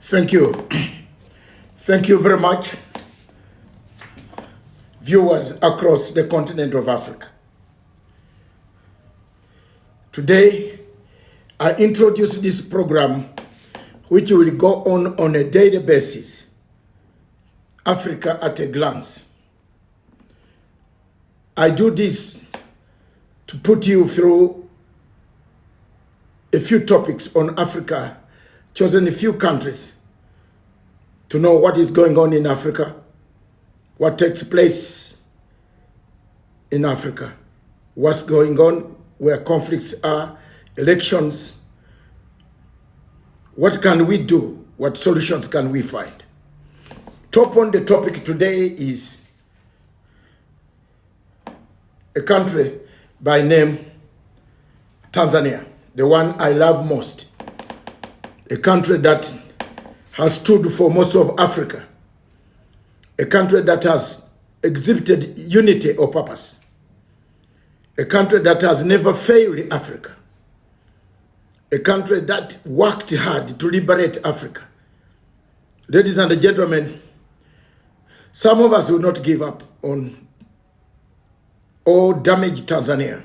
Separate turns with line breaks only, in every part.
Thank you. Thank you very much, viewers across the continent of Africa. Today, I introduce this program which will go on a daily basis, Africa at a glance. I do this to put you through a few topics on Africa, chosen a few countries, to know what is going on in Africa, what takes place in Africa, what's going on, where conflicts are, elections. What can we do? What solutions can we find? Top on the topic today is a country by name Tanzania, the one I love most, a country that has stood for most of Africa, a country that has exhibited unity of purpose, a country that has never failed Africa, a country that worked hard to liberate Africa. Ladies and gentlemen, some of us will not give up on or damage Tanzania.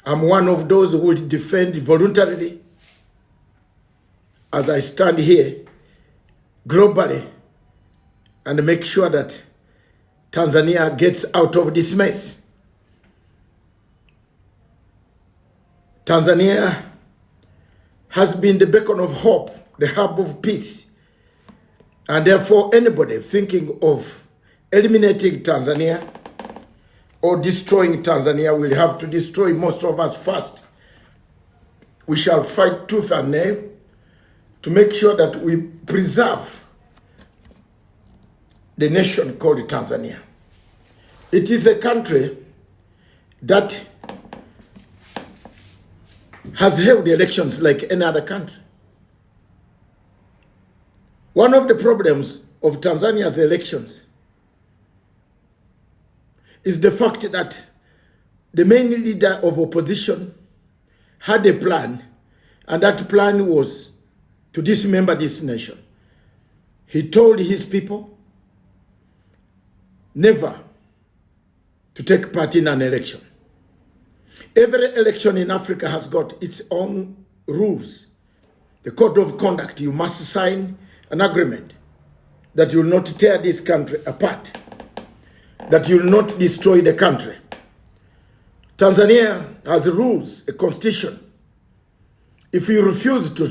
I'm one of those who will defend voluntarily as I stand here globally and make sure that Tanzania gets out of this mess. Tanzania has been the beacon of hope, the hub of peace. And therefore, anybody thinking of eliminating Tanzania or destroying Tanzania will have to destroy most of us first. We shall fight tooth and nail to make sure that we preserve the nation called Tanzania. It is a country that has held elections like any other country. One of the problems of Tanzania's elections is the fact that the main leader of opposition had a plan, and that plan was to dismember this nation. He told his people never to take part in an election. Every election in Africa has got its own rules. The code of conduct, you must sign an agreement that you will not tear this country apart, that you will not destroy the country. Tanzania has rules, a constitution. If you refuse to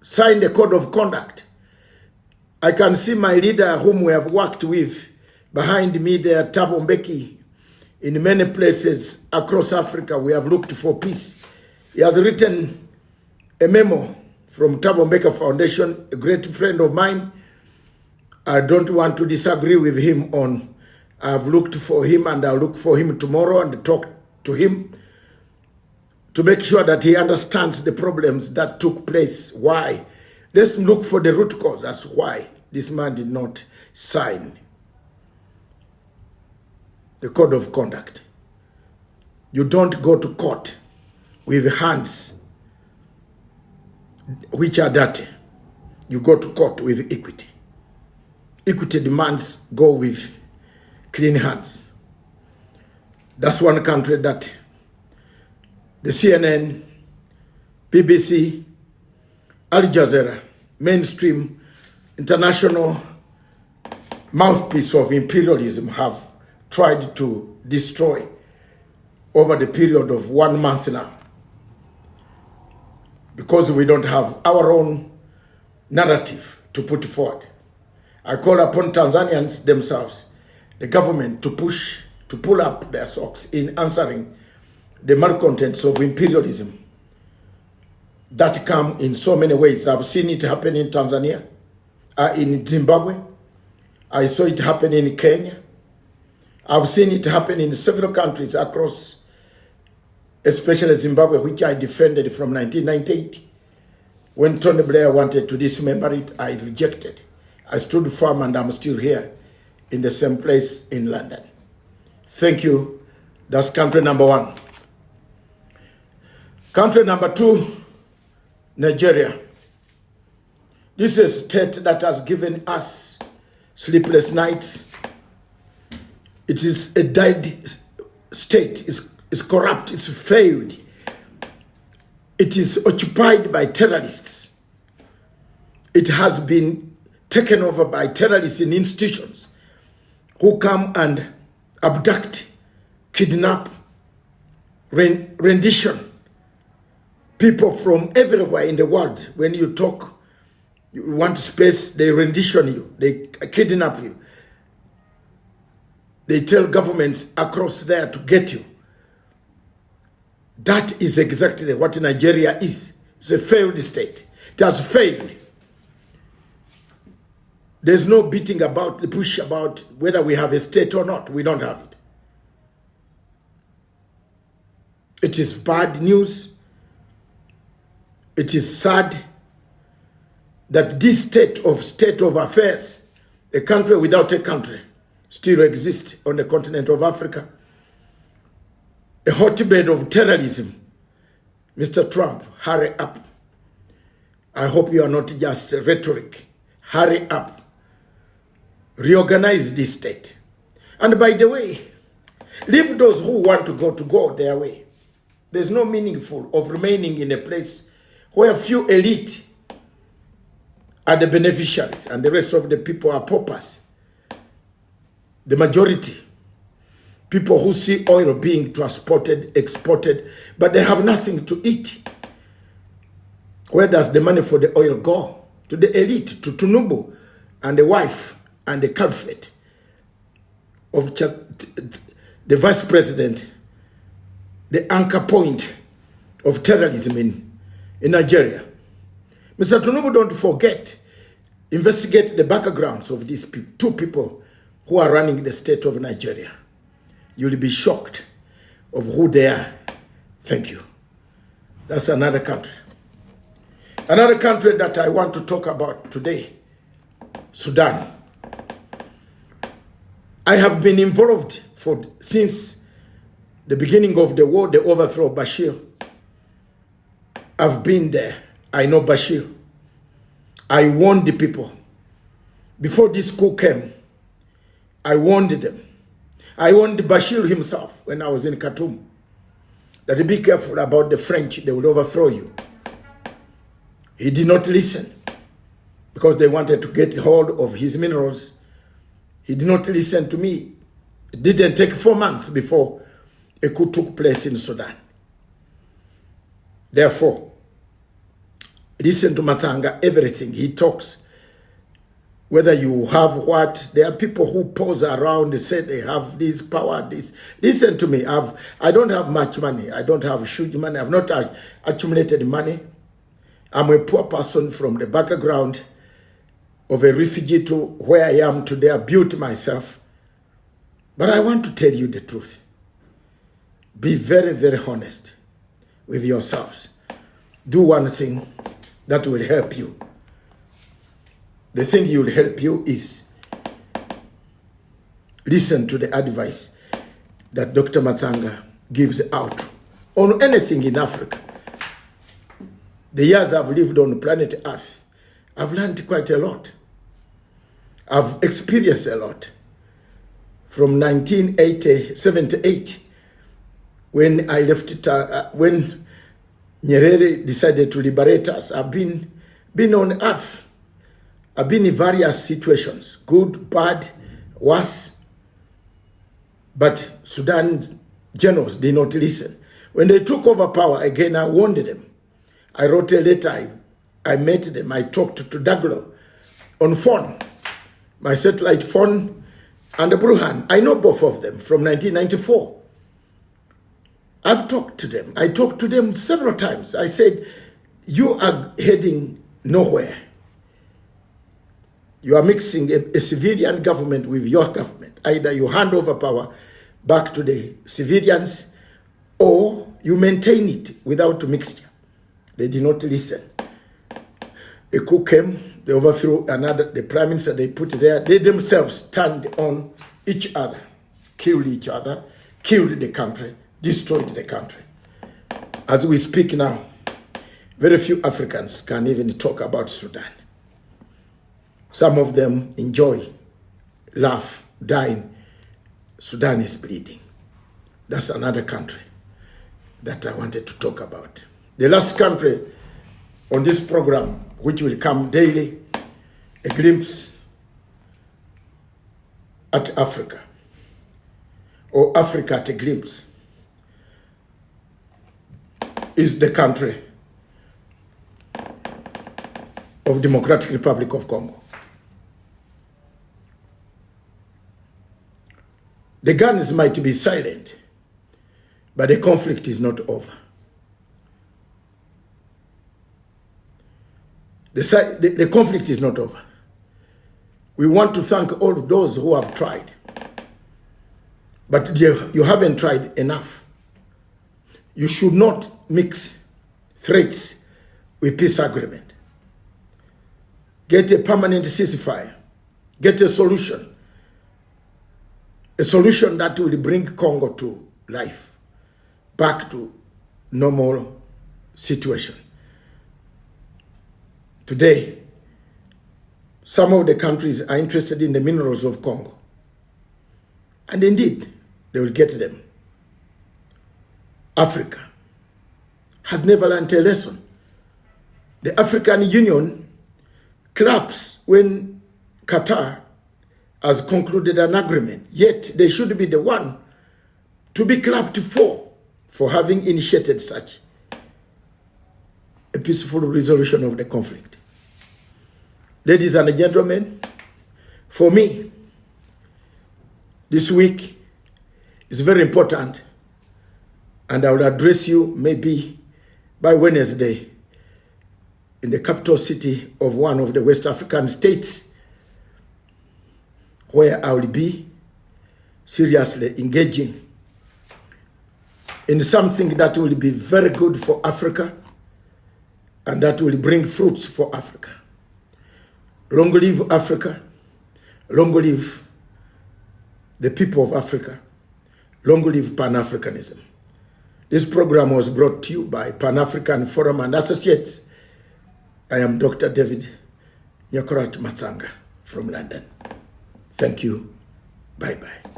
sign the code of conduct, I can see my leader whom we have worked with behind me there, Thabo Mbeki. In many places across Africa, we have looked for peace. He has written a memo from Thabo Mbeki Foundation, a great friend of mine. I don't want to disagree with him on, I've looked for him and I'll look for him tomorrow and talk to him to make sure that he understands the problems that took place. Why? Let's look for the root cause as why this man did not sign the code of conduct. You don't go to court with hands which are dirty. You go to court with equity. Equity demands go with clean hands. That's one country that the CNN, BBC, Al Jazeera, mainstream, international mouthpiece of imperialism have tried to destroy over the period of 1 month now, because we don't have our own narrative to put forward. I call upon Tanzanians themselves, the government, to pull up their socks in answering the malcontents of imperialism that come in so many ways. I've seen it happen in Tanzania, in Zimbabwe. I saw it happen in Kenya. I've seen it happen in several countries across, especially Zimbabwe, which I defended from 1998. When Tony Blair wanted to dismember it, I rejected. I stood firm and I'm still here in the same place in London. Thank you. That's country number one. Country number two, Nigeria. This is a state that has given us sleepless nights. It is a died state. It's corrupt. It's failed. It is occupied by terrorists. It has been taken over by terrorists in institutions who come and abduct, kidnap, rendition people from everywhere in the world. When you talk, you want space, they rendition you, they kidnap you. They tell governments across there to get you. That is exactly what Nigeria is. It's a failed state. It has failed. There's no beating about the push about whether we have a state or not. We don't have it. It is bad news. It is sad that this state of affairs, a country without a country, still exists on the continent of Africa. A hotbed of terrorism. Mr. Trump, hurry up. I hope you are not just rhetoric. Hurry up. Reorganize this state. And by the way, leave those who want to go their way. There's no meaningful of remaining in a place where few elite are the beneficiaries and the rest of the people are paupers. The majority, people who see oil being transported, exported, but they have nothing to eat. Where does the money for the oil go? To the elite, to Tinubu and the wife and the calfate of the vice president, the anchor point of terrorism in Nigeria. Mr. Tinubu, don't forget, investigate the backgrounds of these two people who are running the state of Nigeria. You'll be shocked of who they are. Thank you. That's another country. Another country that I want to talk about today, Sudan. I have been involved since the beginning of the war, the overthrow of Bashir. I've been there. I know Bashir. I warned the people. Before this coup came, I warned them. I warned Bashir himself when I was in Khartoum that be careful about the French, they will overthrow you. He did not listen because they wanted to get hold of his minerals. He did not listen to me. It didn't take 4 months before a coup took place in Sudan. Therefore, listen to Matsanga, everything he talks. Whether you have what, there are people who pose around and say they have this power, this. Listen to me, I don't have much money. I don't have huge money. I've not accumulated money. I'm a poor person from the background of a refugee to where I am today. I built myself. But I want to tell you the truth. Be very, very honest with yourselves. Do one thing that will help you. The thing will help you is listen to the advice that Dr. Matsanga gives out on anything in Africa. The years I've lived on planet Earth, I've learned quite a lot. I've experienced a lot. From 1978, when I left it, when Nyerere decided to liberate us, I've been on Earth. I've been in various situations, good, bad, worse. But Sudan's generals did not listen. When they took over power, again, I warned them. I wrote a letter, I met them, I talked to Daglo on phone, my satellite phone, and the Bruhan. I know both of them from 1994. I've talked to them. I talked to them several times. I said, you are heading nowhere. You are mixing a civilian government with your government. Either you hand over power back to the civilians or you maintain it without mixture. They did not listen. A coup came, they overthrew the prime minister they put there. They themselves turned on each other, killed each other, killed the country, destroyed the country. As we speak now, very few Africans can even talk about Sudan. Some of them enjoy, laugh, dine. Sudan is bleeding. That's another country that I wanted to talk about. The last country on this program, which will come daily, a glimpse at Africa, or Africa at a glimpse, is the country of Democratic Republic of Congo. The guns might be silent, but the conflict is not over. The conflict is not over. We want to thank all of those who have tried, but you haven't tried enough. You should not mix threats with peace agreement. Get a permanent ceasefire. Get a solution that will bring Congo to life, back to normal situation. Today, some of the countries are interested in the minerals of Congo. And indeed, they will get them. Africa has never learned a lesson. The African Union claps when Qatar has concluded an agreement, yet they should be the one to be clapped for having initiated such a peaceful resolution of the conflict. Ladies and gentlemen, for me, this week is very important, and I will address you maybe by Wednesday in the capital city of one of the West African states, where I will be seriously engaging in something that will be very good for Africa and that will bring fruits for Africa. Long live Africa. Long live the people of Africa. Long live Pan-Africanism. This program was brought to you by Pan-African Forum and Associates. I am Dr. David Nyakorat Matsanga from London. Thank you. Bye-bye.